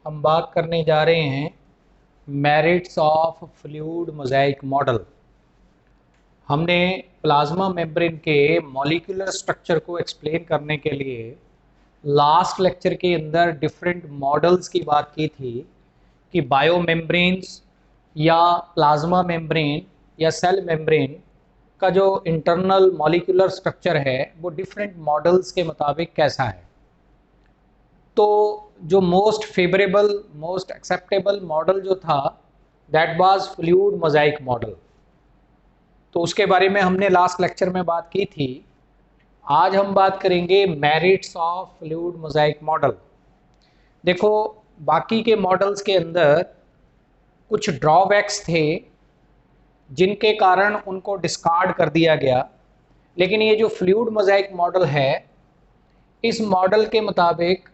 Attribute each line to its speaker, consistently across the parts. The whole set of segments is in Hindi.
Speaker 1: हम बात करने जा रहे हैं merits of fluid mosaic model. हमने प्लाज्मा मेम्ब्रेन के मॉलिक्यूलर स्ट्रक्चर को एक्सप्लेन करने के लिए लास्ट लेक्चर के अंदर डिफरेंट मॉडल्स की बात की थी कि बायो मेम्ब्रेन्स या प्लाज्मा मेम्ब्रेन या सेल मेम्ब्रेन का जो इंटरनल मॉलिक्यूलर स्ट्रक्चर है वो डिफरेंट मॉडल्स के मुताबिक कैसा है। तो जो most favourable most acceptable model जो था that was fluid mosaic model. तो उसके बारे में हमने लास्ट लेक्चर में बात की थी। आज हम बात करेंगे merits of fluid mosaic model. देखो, बाकी के मॉडल्स के अंदर कुछ ड्रॉबैक्स थे जिनके कारण उनको डिस्कार्ड कर दिया गया, लेकिन ये जो फ्लूइड मोज़ेक मॉडल है इस मॉडल के मुताबिक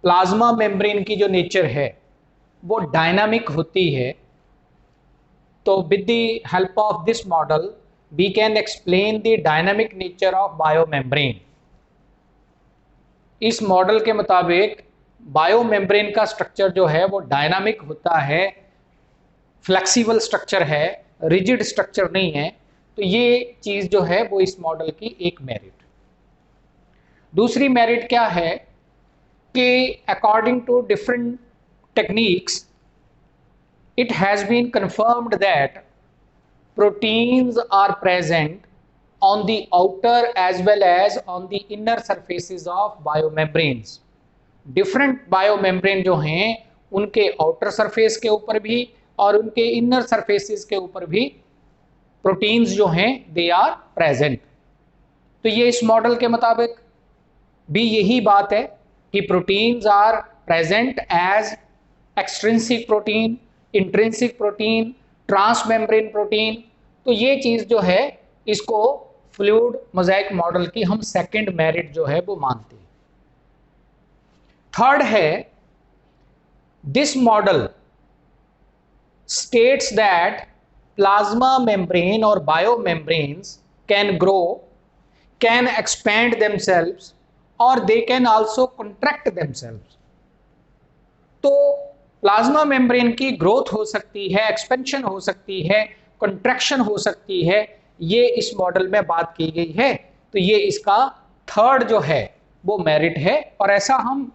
Speaker 1: प्लाज्मा मेम्ब्रेन की जो नेचर है वो डायनामिक होती है। तो with the help of this model we can explain the dynamic nature of bio membrane. इस मॉडल के मुताबिक बायो मेम्ब्रेन का स्ट्रक्चर जो है वो डायनामिक होता है, फ्लेक्सिबल स्ट्रक्चर है, रिजिड स्ट्रक्चर नहीं है। तो ये चीज़ जो है वो इस मॉडल की एक मेरिट। दूसरी मेरिट क्या है कि according to different techniques it has been confirmed that proteins are present on the outer as well as on the inner surfaces of biomembranes। different biomembrane जो हैं उनके outer surface के ऊपर भी और उनके inner surfaces के ऊपर भी प्रोटीन्स जो हैं they are present। तो ये इस मॉडल के मुताबिक भी यही बात है कि proteins are present as extrinsic protein, intrinsic protein, transmembrane protein. तो ये चीज़ जो है इसको फ्लूइड मोज़ेक मॉडल की हम सेकंड मेरिट जो है वो मानते हैं। थर्ड है this model states that plasma membrane और bio membranes can grow, can expand themselves और they can also contract themselves. तो प्लाज्मा मेम्ब्रेन की ग्रोथ हो सकती है, एक्सपेंशन हो सकती है, कॉन्ट्रैक्शन हो सकती है, ये इस मॉडल में बात की गई है। तो ये इसका थर्ड जो है वो मेरिट है। और ऐसा हम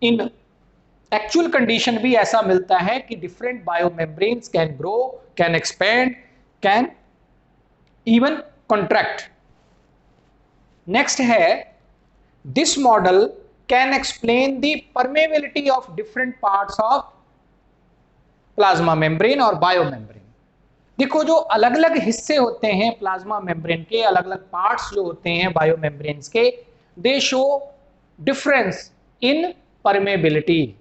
Speaker 1: इन एक्चुअल कंडीशन भी ऐसा मिलता है कि different bio membranes can grow, can expand, can even contract. Next है this model can explain the permeability of different parts of plasma membrane और biomembrane। देखो, जो अलग अलग हिस्से होते हैं प्लाज्मा मेम्ब्रेन के, अलग अलग पार्ट्स जो होते हैं बायो मेम्ब्रेन्स के, दे शो डिफरेंस इन परमेबिलिटी।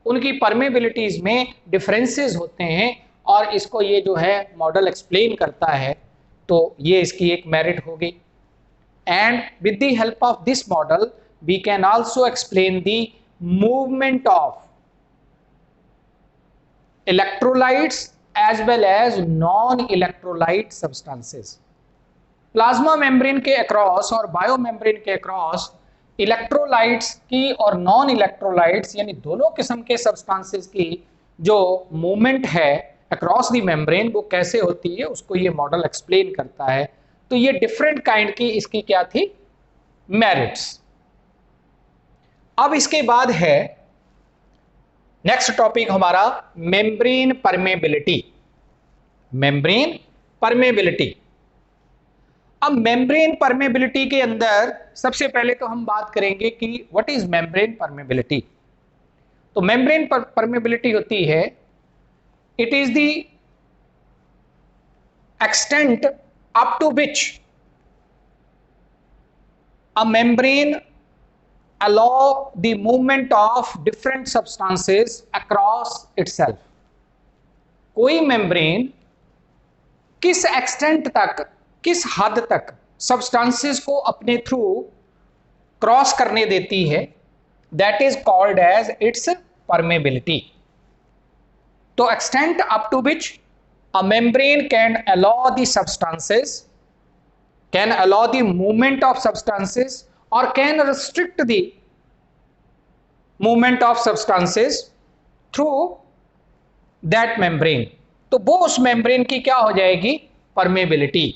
Speaker 1: उनकी परमेबिलिटीज में डिफरेंसेस होते हैं और इसको ये जो है मॉडल एक्सप्लेन करता है। तो ये इसकी एक मेरिट होगी। And with the help of this model we can also explain the movement of electrolytes as well as non-electrolyte substances। Plasma membrane के अक्रॉस और बायो मेम्ब्रेन के अक्रॉस इलेक्ट्रोलाइट्स की और नॉन इलेक्ट्रोलाइट्स यानी दोनों किस्म के सब्सटेंसेस की जो मूवमेंट है अक्रॉस द मेम्ब्रेन वो कैसे होती है उसको ये मॉडल एक्सप्लेन करता है। तो ये डिफरेंट काइंड की इसकी क्या थी, मेरिट्स। अब इसके बाद है नेक्स्ट टॉपिक हमारा मेम्ब्रेन परमेबिलिटी। Membrane permeability. अब मेम्ब्रेन परमेबिलिटी के अंदर सबसे पहले तो हम बात करेंगे कि व्हाट इज मेम्ब्रेन परमेबिलिटी। तो मेम्ब्रेन परमेबिलिटी होती है, it is the extent up to which a membrane allow the movement of different substances across itself। कोई मेम्ब्रेन किस एक्सटेंट तक, किस हद तक सब्सटेंसेस को अपने थ्रू क्रॉस करने देती है, that is called as its permeability. तो extent up to which a membrane can allow the substances, can allow the movement of substances or can restrict the movement of substances through that membrane, तो वो उस मेम्ब्रेन की क्या हो जाएगी, परमेबिलिटी।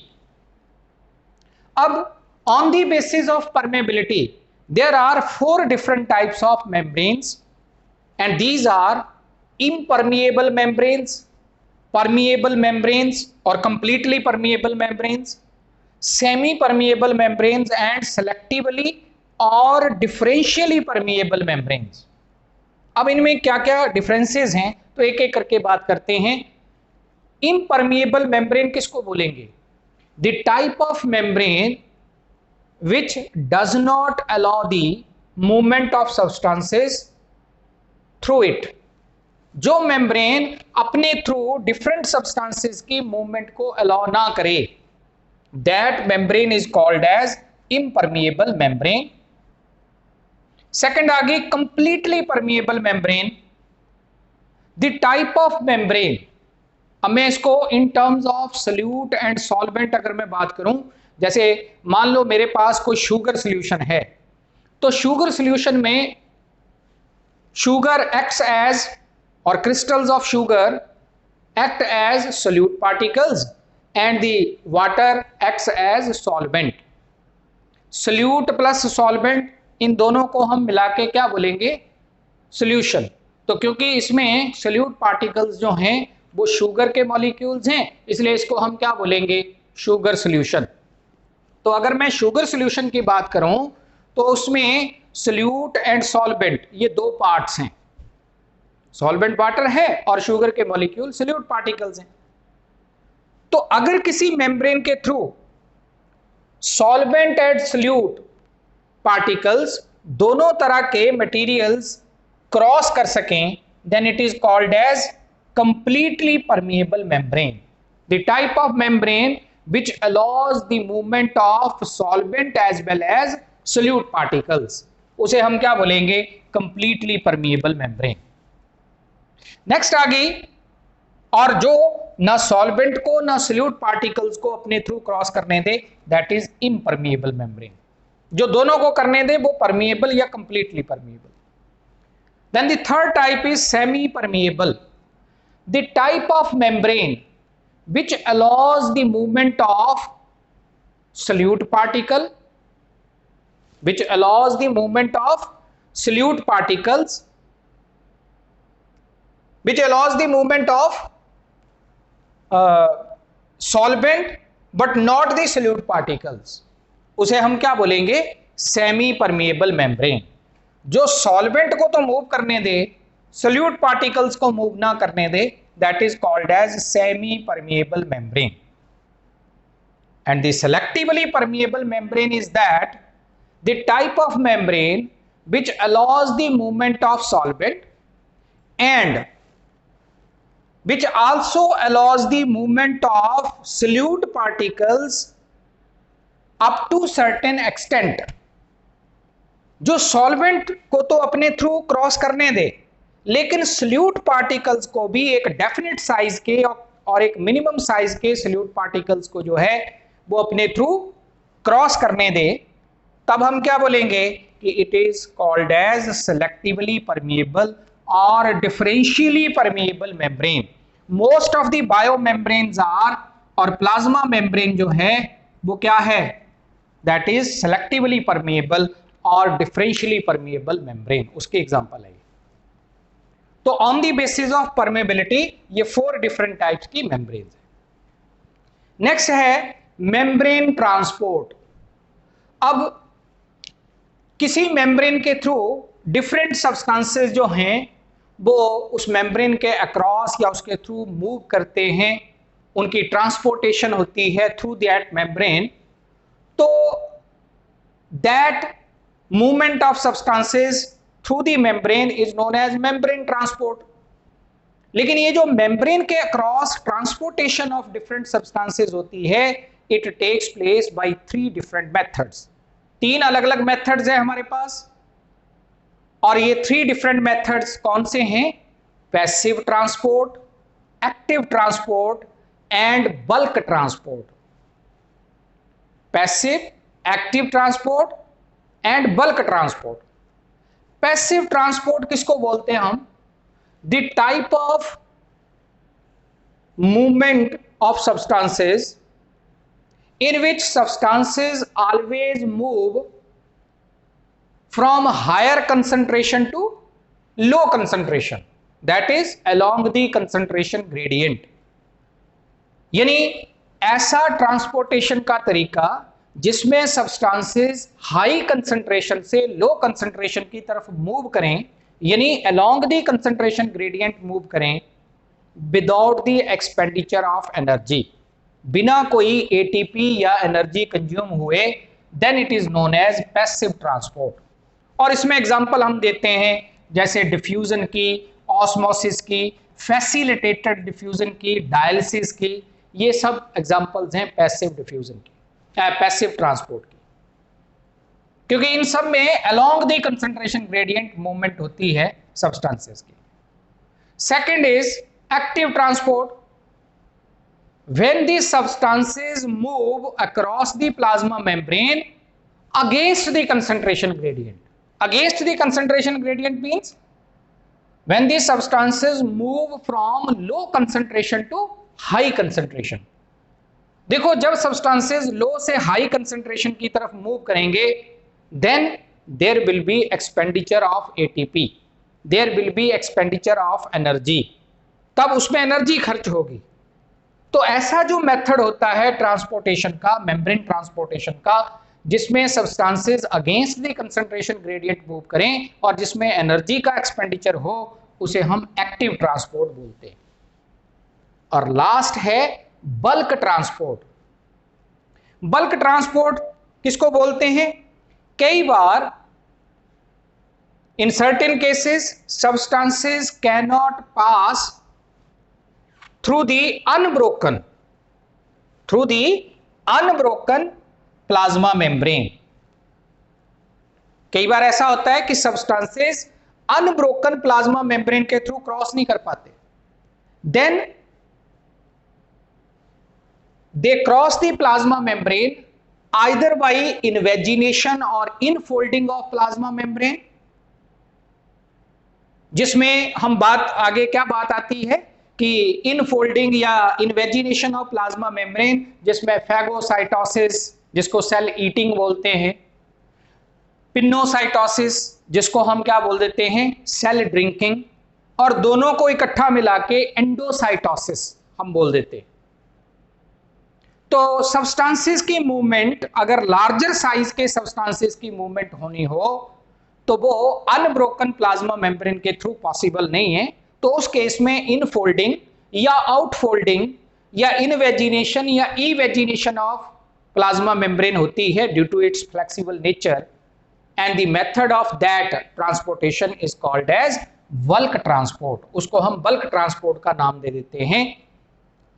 Speaker 1: अब on the basis of permeability there are 4 different types of membranes and these are impermeable membranes, permeable membranes or completely permeable membranes, semi permeable membranes and selectively और differentially permeable membranes। अब इनमें क्या क्या डिफरेंसेस हैं तो एक एक करके बात करते हैं। इम्परमिएबल मेम्ब्रेन किसको बोलेंगे, the type of membrane which does not allow the movement of substances through it, जो मेम्ब्रेन अपने थ्रू डिफरेंट सब्सटेंसेस की मूवमेंट को अलाउ ना करे, that membrane is called as impermeable membrane. Second आगे completely permeable membrane, the type of membrane. अब मैं इसको in terms of solute and solvent अगर मैं बात करूं, जैसे मान लो मेरे पास कोई शुगर सॉल्यूशन है, तो शुगर सॉल्यूशन में sugar acts as or crystals of sugar act as solute particles and the water acts as solvent। solute plus solvent इन दोनों को हम मिला के क्या बोलेंगे, solution। तो क्योंकि इसमें solute particles जो हैं वो शुगर के मॉलिक्यूल्स हैं, इसलिए इसको हम क्या बोलेंगे, शुगर सॉल्यूशन। तो अगर मैं शुगर सॉल्यूशन की बात करूं तो उसमें solute एंड सॉल्वेंट ये दो पार्ट्स हैं, सॉल्वेंट वाटर है और शुगर के मॉलिक्यूल सॉल्यूट पार्टिकल्स हैं। तो अगर किसी मेम्ब्रेन के through solvent and solute particles दोनों तरह के मटेरियल्स क्रॉस कर सकें, then it is called as completely permeable membrane. The type of membrane which allows the movement of solvent as well as solute particles, उसे हम क्या बोलेंगे, कंप्लीटली परमिएबल मेम्ब्रेन। नेक्स्ट आ गई, और जो ना सॉल्वेंट को ना सॉल्यूट पार्टिकल्स को अपने थ्रू क्रॉस करने दे, दैट इज इम्परमिएबल मेम्ब्रेन। जो दोनों को करने दे वो परमिएबल या completely permeable. Then the third type is semi permeable, the type of membrane which allows the movement of solute particle, which allows the movement of solute particles, which allows the movement of solvent but not the solute particles, उसे हम क्या बोलेंगे, सेमी परमिएबल मेम्ब्रेन। जो सॉल्वेंट को तो मूव करने दे, solute particles को मूव ना करने दे, that is called as semi permeable membrane। and the selectively permeable membrane is that the type of membrane which allows the movement of solvent and which also allows the movement of solute particles up to certain extent। जो सॉल्वेंट को तो अपने थ्रू क्रॉस करने दे, लेकिन सॉल्यूट पार्टिकल्स को भी एक डेफिनेट साइज के और एक मिनिमम साइज के सॉल्यूट पार्टिकल्स को जो है वो अपने थ्रू क्रॉस करने दे, तब हम क्या बोलेंगे कि it is called as selectively permeable और differentially permeable membrane. Most of the bio membranes are, और प्लाज्मा मेम्ब्रेन जो है वो क्या है, दैट इज सेलेक्टिवली परमिएबल और डिफरेंशियली परमिएबल मेम्ब्रेन, उसके एग्जांपल है। तो on the basis of permeability ये 4 डिफरेंट टाइप्स की मेम्ब्रेन है। नेक्स्ट है मेम्ब्रेन ट्रांसपोर्ट। अब किसी मेम्ब्रेन के थ्रू डिफरेंट सब्सटेंसेस जो हैं वो उस मेम्ब्रेन के अक्रॉस या उसके थ्रू मूव करते हैं, उनकी ट्रांसपोर्टेशन होती है थ्रू दैट मेम्ब्रेन, तो that movement of substances through the membrane is known as membrane transport. लेकिन ये जो मेम्ब्रेन के across transportation of different substances होती है, it takes place by 3 different methods. 3 अलग अलग मेथड्स हैं हमारे पास, और ये 3 डिफरेंट मेथड्स कौन से हैं, passive transport, active transport and bulk transport. Passive, active transport and bulk transport. Passive transport किसको बोलते हैं हम? The type of movement of substances in which substances always move from higher concentration to low concentration, that is along the concentration gradient. यानी ऐसा ट्रांसपोर्टेशन का तरीका जिसमें सब्सटेंसेस हाई कंसंट्रेशन से लो कंसंट्रेशन की तरफ मूव करें, यानी along the concentration gradient move करें without the expenditure of energy, बिना कोई एटीपी या एनर्जी कंज्यूम हुए, then it is known as passive transport. और इसमें एग्जांपल हम देते हैं जैसे डिफ्यूजन की, ऑस्मोसिस की, फैसिलिटेटेड डिफ्यूजन की, डायलिसिस की, ये सब एग्जांपल्स हैं पैसिव डिफ्यूजन की, पैसिव ट्रांसपोर्ट की, क्योंकि इन सब में along the concentration gradient movement होती है सब्सटेंसेस की। Second is active transport, when the substances move across the plasma membrane against the concentration gradient. Against the concentration gradient means when the substances move from low concentration to high concentration. देखो जब substances low से high concentration की तरफ move करेंगे, then there will be expenditure of ATP, there will be expenditure of energy, तब उसमें एनर्जी खर्च होगी। तो ऐसा जो मेथड होता है ट्रांसपोर्टेशन का, मेम्ब्रेन ट्रांसपोर्टेशन का, जिसमें substances against the concentration gradient move करें और जिसमें एनर्जी का एक्सपेंडिचर हो, उसे हम एक्टिव ट्रांसपोर्ट बोलते हैं। और लास्ट है बल्क ट्रांसपोर्ट। बल्क ट्रांसपोर्ट किसको बोलते हैं? कई बार in certain cases substances can not pass through the unbroken plasma membrane. कई बार ऐसा होता है कि सब्सटेंसेस अनब्रोकन प्लाज्मा मेम्ब्रेन के थ्रू क्रॉस नहीं कर पाते, then they cross the plasma membrane either by invagination और इनफोल्डिंग ऑफ प्लाज्मा मेम्ब्रेन, जिसमें हम बात आगे क्या बात आती है कि इनफोल्डिंग या इनवेजिनेशन ऑफ प्लाज्मा मेम्ब्रेन, जिसमें फैगोसाइटोसिस जिसको सेल ईटिंग बोलते हैं, पिनोसाइटोसिस जिसको हम क्या बोल देते हैं, सेल ड्रिंकिंग, और दोनों को इकट्ठा मिला के एंडोसाइटोसिस हम बोल देते हैं। तो सब्सटेंसेस की मूवमेंट, अगर लार्जर साइज के सब्सटेंसेस की मूवमेंट होनी हो तो वो अनब्रोकन प्लाज्मा मेम्ब्रेन के थ्रू पॉसिबल नहीं है। तो उस केस में इनफोल्डिंग या आउटफोल्डिंग या इनवेजिनेशन या इवेजिनेशन ऑफ प्लाज्मा मेम्ब्रेन होती है due to its flexible nature, and the method of that transportation is called as bulk transport. उसको हम बल्क ट्रांसपोर्ट का नाम दे देते हैं।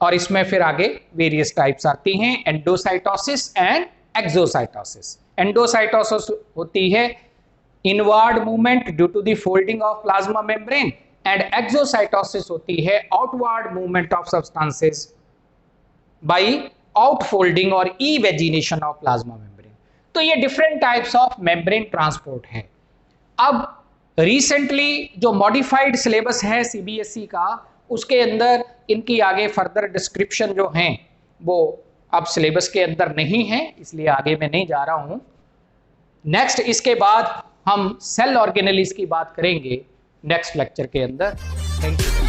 Speaker 1: और इसमें फिर आगे वेरियस टाइप्स आती हैं, एंडोसाइटोसिस एंड एक्सोसाइटोसिस। एंडोसाइटोसिस होती है inward movement due to the folding of plasma membrane, and exocytosis होती है outward movement of substances by outfolding और इवेजिनेशन ऑफ प्लाज्मा मेम्ब्रेन। तो ये different types of membrane transport है। अब रिसेंटली जो मॉडिफाइड सिलेबस है सीबीएसई का, उसके अंदर इनकी आगे फर्दर डिस्क्रिप्शन जो हैं वो अब सिलेबस के अंदर नहीं है, इसलिए आगे मैं नहीं जा रहा हूं। नेक्स्ट इसके बाद हम सेल ऑर्गेनेलिस की बात करेंगे नेक्स्ट लेक्चर के अंदर। Thank you.